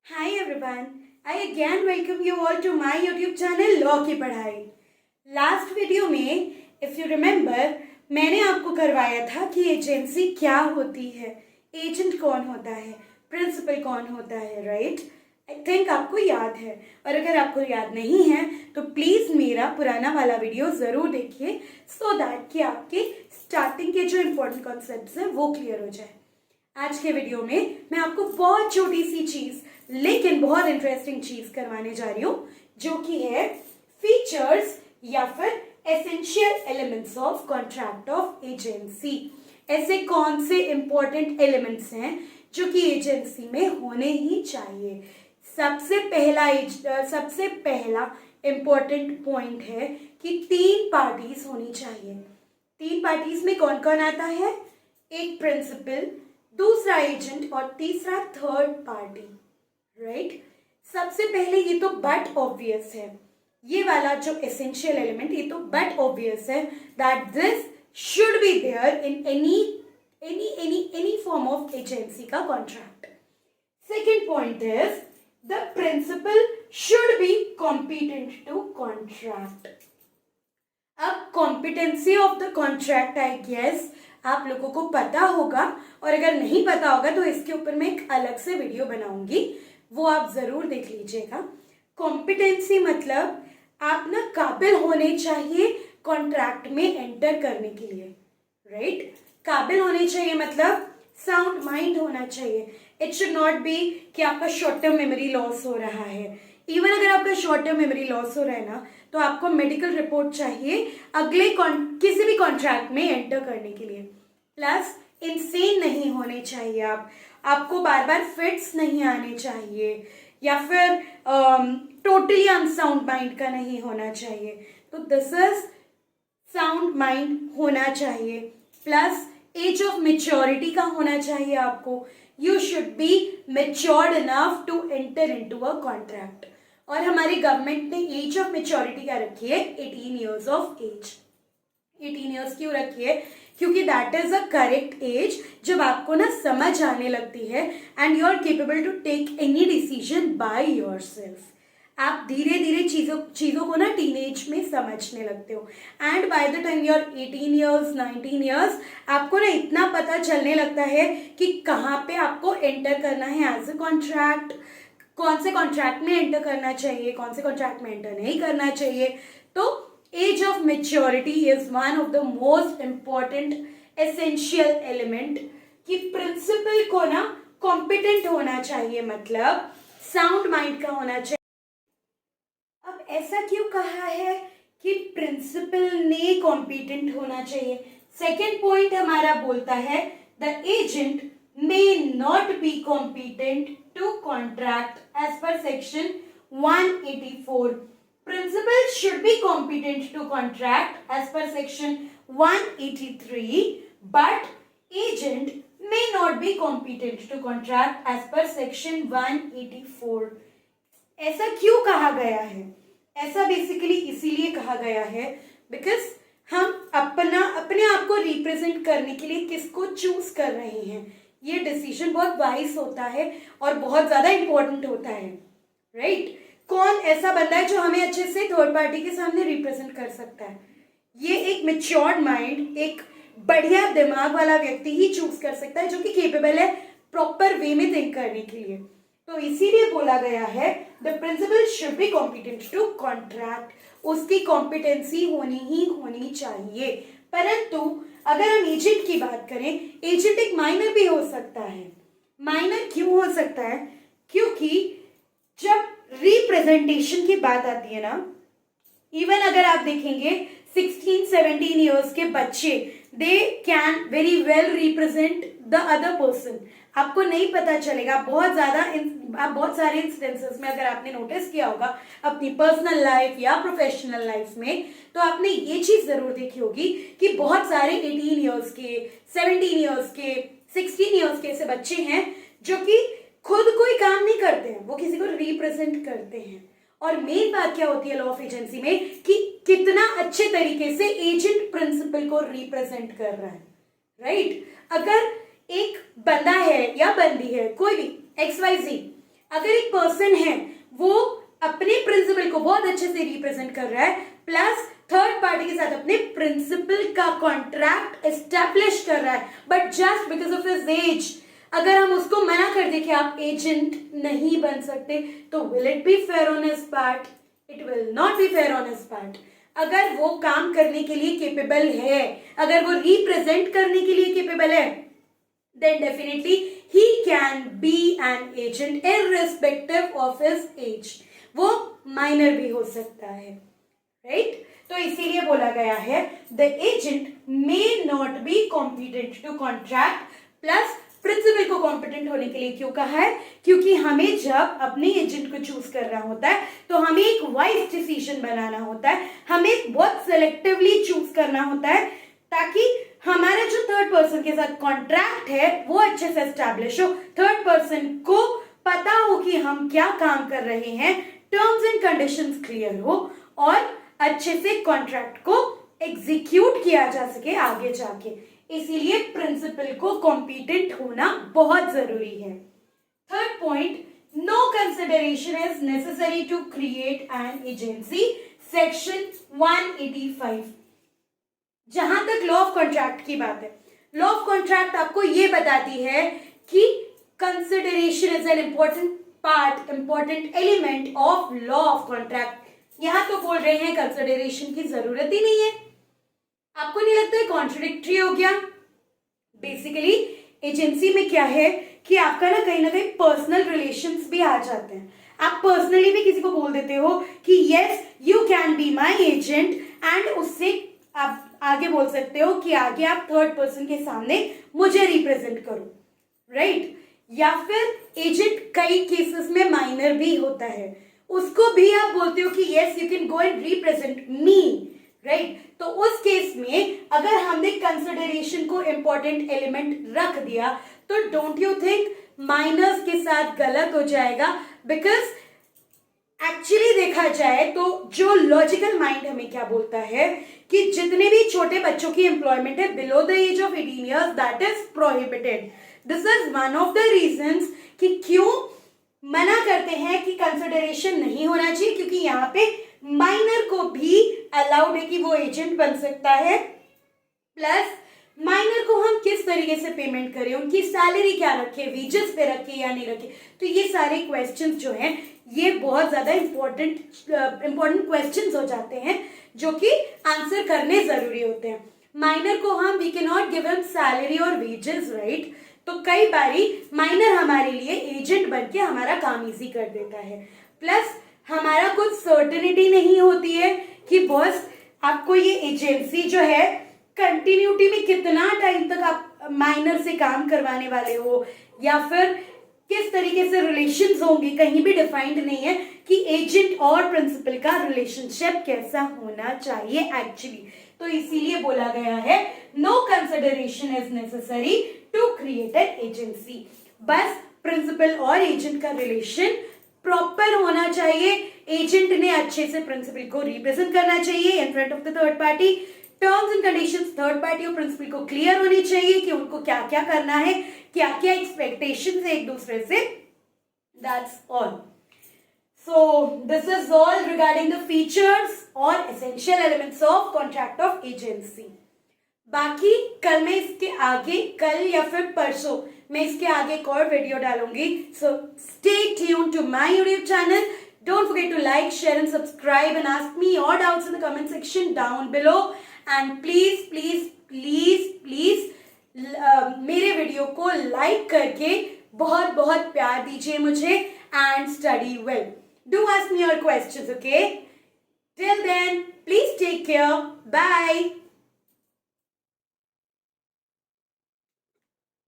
Hi everyone, I again welcome you all to my YouTube channel law की पढ़ाई। Last video में if you remember मैंने आपको करवाया था कि एजेंसी क्या होती है, एजेंट कौन होता है, प्रिंसिपल कौन होता है, राइट? आई थिंक आपको याद है, और अगर आपको याद नहीं है तो प्लीज़ मेरा पुराना वाला वीडियो ज़रूर देखिए सो दैट कि आपके स्टार्टिंग के जो इम्पोर्टेंट कॉन्सेप्ट्स हैं वो क्लियर हो जाए। आज के वीडियो में मैं आपको बहुत छोटी सी चीज लेकिन बहुत इंटरेस्टिंग चीज करवाने जा रही हूं जो कि है फीचर्स या फिर essential elements of contract of agency. ऐसे कौन से इंपॉर्टेंट एलिमेंट्स हैं जो कि एजेंसी में होने ही चाहिए। सबसे पहला इंपॉर्टेंट पॉइंट है कि 3 पार्टीज होनी चाहिए। 3 पार्टीज में कौन कौन आता है? एक प्रिंसिपल, दूसरा एजेंट और तीसरा थर्ड पार्टी, राइट? सबसे पहले ये तो बट ऑब्वियस है, ये वाला जो एसेंशियल एलिमेंट ये तो बट ऑब्वियस है that this should be there in any form of agency का contract. Second point is the principal should be competent to contract. अब competency of the contract I guess आप लोगों को पता होगा, और अगर नहीं पता होगा तो इसके ऊपर मैं एक अलग से वीडियो बनाऊंगी, वो आप जरूर देख लीजिएगा। कॉम्पिटेंसी मतलब आप ना काबिल होने चाहिए कॉन्ट्रैक्ट में एंटर करने के लिए, राइट? काबिल होने चाहिए मतलब साउंड माइंड होना चाहिए। इट शुड नॉट बी कि आपका शॉर्ट टर्म मेमोरी लॉस हो रहा है। इवन अगर आपका शॉर्ट टर्म मेमोरी लॉस हो रहा है ना तो आपको मेडिकल रिपोर्ट चाहिए अगले किसी भी कॉन्ट्रैक्ट में एंटर करने के लिए। प्लस इनसेन नहीं होने चाहिए आपको बार बार फिट्स नहीं आने चाहिए, या फिर टोटली अनसाउंड माइंड का नहीं होना चाहिए। तो दिस इज साउंड माइंड होना चाहिए। प्लस एज ऑफ मेच्योरिटी का होना चाहिए आपको। You should be matured enough to enter into a contract. और हमारी गवर्नमेंट ने एज ऑफ मेच्योरिटी क्या रखी है? 18 ईयर्स ऑफ एज। 18 ईयर्स क्यों रखी है? क्योंकि that is a correct age जब आपको ना समझ आने लगती है and you are capable to take any decision by yourself. आप धीरे धीरे चीज़ों को ना टीनेज में समझने लगते हो, and by the time you are 18 years 19 years आपको ना इतना पता चलने लगता है कि कहाँ पे आपको एंटर करना है एज अ कॉन्ट्रैक्ट, कौन से कॉन्ट्रैक्ट में एंटर करना चाहिए, कौन से कॉन्ट्रैक्ट में एंटर नहीं करना चाहिए। तो age of maturity is one of the most important essential element कि प्रिंसिपल को ना कॉम्पिटेंट होना चाहिए, मतलब साउंड माइंड का होना चाहिए। अब ऐसा क्यों कहा है कि प्रिंसिपल ने कॉम्पिटेंट होना चाहिए? सेकेंड पॉइंट हमारा बोलता है the agent may not be competent to contract as per section 184. Principal should be competent to contract as per section 183, but agent may not be competent to contract as per section 184. ऐसा क्यों कहा गया है? ऐसा basically इसीलिए कहा गया है बिकॉज हम अपने आप को रिप्रेजेंट करने के लिए किसको चूज कर रहे हैं, ये डिसीजन बहुत वाइज होता है और बहुत ज्यादा इंपॉर्टेंट होता है, राइट? कौन ऐसा बंदा है जो हमें अच्छे से थर्ड पार्टी के सामने रिप्रेजेंट कर सकता है? ये एक मेच्योर्ड माइंड, एक बढ़िया दिमाग वाला व्यक्ति ही चूज कर सकता है जो कि केपेबल है प्रॉपर वे में थिंक करने के लिए। तो इसीलिए बोला गया है the principal should be competent to contract, उसकी कॉम्पिटेंसी होनी चाहिए। परंतु अगर हम एजेंट की बात करें, एजेंट एक माइनर भी हो सकता है। माइनर क्यों हो सकता है? क्योंकि जब रिप्रेजेंटेशन की बात आती है ना, इवन अगर आप देखेंगे 16-17 ईयर्स के बच्चे they can very well represent the other person. आपको नहीं पता चलेगा, बहुत सारे इंस्टेंसेस में अगर आपने नोटिस किया होगा अपनी पर्सनल लाइफ या प्रोफेशनल लाइफ में, तो आपने ये चीज जरूर देखी होगी कि बहुत सारे 18 ईयर्स के, 17 ईयर्स के, 16 ईयर्स के ऐसे बच्चे हैं जो कि खुद कोई काम नहीं करते हैं, वो किसी को रिप्रेजेंट करते हैं। और मेन बात क्या होती है लॉ ऑफ एजेंसी में कि कितना अच्छे तरीके से एजेंट प्रिंसिपल को रिप्रेजेंट कर रहा है, राइट? अगर एक बंदा है या बंदी है, कोई भी XYZ, अगर एक पर्सन है वो अपने प्रिंसिपल को बहुत अच्छे से रिप्रेजेंट कर रहा है, प्लस थर्ड पार्टी के साथ अपने प्रिंसिपल का कॉन्ट्रैक्ट एस्टेब्लिश कर रहा है, but just because of his age अगर हम उसको मना कर दे कि आप एजेंट नहीं बन सकते, तो will it be fair on his part? It will not be fair on his part. अगर वो काम करने के लिए केपेबल है, अगर वो रिप्रेजेंट करने के लिए केपेबल है, then definitely he can be an agent irrespective of his age. वो माइनर भी हो सकता है, राइट? तो इसीलिए बोला गया है the agent may not be competent to contract, plus principal को कॉम्पिटेंट होने के लिए क्यों कहा है? क्योंकि हमें जब अपने एजेंट को चूज करना होता है तो हमें एक वाइज डिसीजन बनाना होता है, हमें बहुत सेलेक्टिवली चूज करना होता है, ताकि हमारा जो थर्ड पर्सन के साथ कॉन्ट्रैक्ट है वो अच्छे से एस्टैब्लिश हो, थर्ड पर्सन को पता हो कि हम क्या काम कर रहे हैं, टर्म्स एंड कंडीशंस क्लियर हो और अच्छे से कॉन्ट्रैक्ट को एग्जीक्यूट किया जा सके आगे जाके. इसीलिए प्रिंसिपल को कॉम्पिटेंट होना बहुत जरूरी है. Third point, no consideration is necessary to create an agency, section 185. जहां तक लॉ ऑफ कॉन्ट्रैक्ट की बात है, लॉ ऑफ कॉन्ट्रैक्ट आपको ये बताती है कि consideration is an important part, important element of law of contract. यहां तो बोल रहे हैं कंसिडरेशन की जरूरत ही नहीं है. आपको नहीं लगता है कॉन्ट्रडिक्टरी हो गया? बेसिकली एजेंसी में क्या है कि आपका ना कहीं पर्सनल रिलेशंस भी आ जाते हैं. आप पर्सनली भी किसी को बोल देते हो कि yes you can be my agent, and उससे आप आगे बोल सकते हो कि आगे आप थर्ड पर्सन के सामने मुझे रिप्रेजेंट करो, राइट? या फिर एजेंट कई केसेस में माइनर भी होता है, उसको भी आप बोलते हो कि yes you can go and represent me, right? तो उस केस में अगर हमने कंसिडरेशन को इंपॉर्टेंट एलिमेंट रख दिया तो डोंट यू थिंक माइनर्स के साथ गलत हो जाएगा? बिकॉज एक्चुअली देखा जाए तो जो लॉजिकल माइंड हमें क्या बोलता है कि जितने भी छोटे बच्चों की एम्प्लॉयमेंट है below the age of 18 years, that is prohibited. This is one of the reasons कि क्यों मना करते हैं कि कंसिडरेशन नहीं होना चाहिए, क्योंकि यहाँ पे माइनर को भी अलाउड है कि वो एजेंट बन सकता है. प्लस माइनर को हम किस तरीके से पेमेंट करें, उनकी सैलरी क्या रखे, वेजेस पे रखे या नहीं रखे, तो ये सारे क्वेश्चंस जो हैं ये बहुत ज्यादा इंपॉर्टेंट क्वेश्चंस हो जाते हैं जो कि आंसर करने जरूरी होते हैं. माइनर को हम we can not give him salary और वेजेस, राइट? तो कई बारी माइनर हमारे लिए एजेंट बन के हमारा काम इजी कर देता है. प्लस हमारा कुछ सर्टेनिटी नहीं होती है कि बॉस आपको ये एजेंसी जो है कंटिन्यूटी में कितना टाइम तक आप माइनर से काम करवाने वाले हो, या फिर किस तरीके से रिलेशंस होंगे, कहीं भी डिफाइंड नहीं है कि एजेंट और प्रिंसिपल का रिलेशनशिप कैसा होना चाहिए एक्चुअली. तो इसीलिए बोला गया है no consideration is necessary to create an agency. बस प्रिंसिपल और एजेंट का रिलेशन प्रॉपर होना चाहिए, एजेंट ने अच्छे से प्रिंसिपल को रिप्रेजेंट करना चाहिए in front of the third party, terms and conditions third party और प्रिंसिपल को क्लियर होनी चाहिए कि उनको क्या क्या करना है, क्या क्या एक्सपेक्टेशंस है एक दूसरे से. That's all. So this is all regarding the features और essential elements of contract of agency. बाकी कल मैं इसके आगे, कल या फिर परसों मैं इसके आगे एक और वीडियो डालूंगी. So stay tuned to my YouTube channel. Don't forget to like, share and subscribe and ask me your doubts in the comment section down below. And please, please, please, please मेरे video को like करके बहुत बहुत प्यार दीजिए मुझे and study well. Do ask me your questions, okay? Till then, please take care. Bye.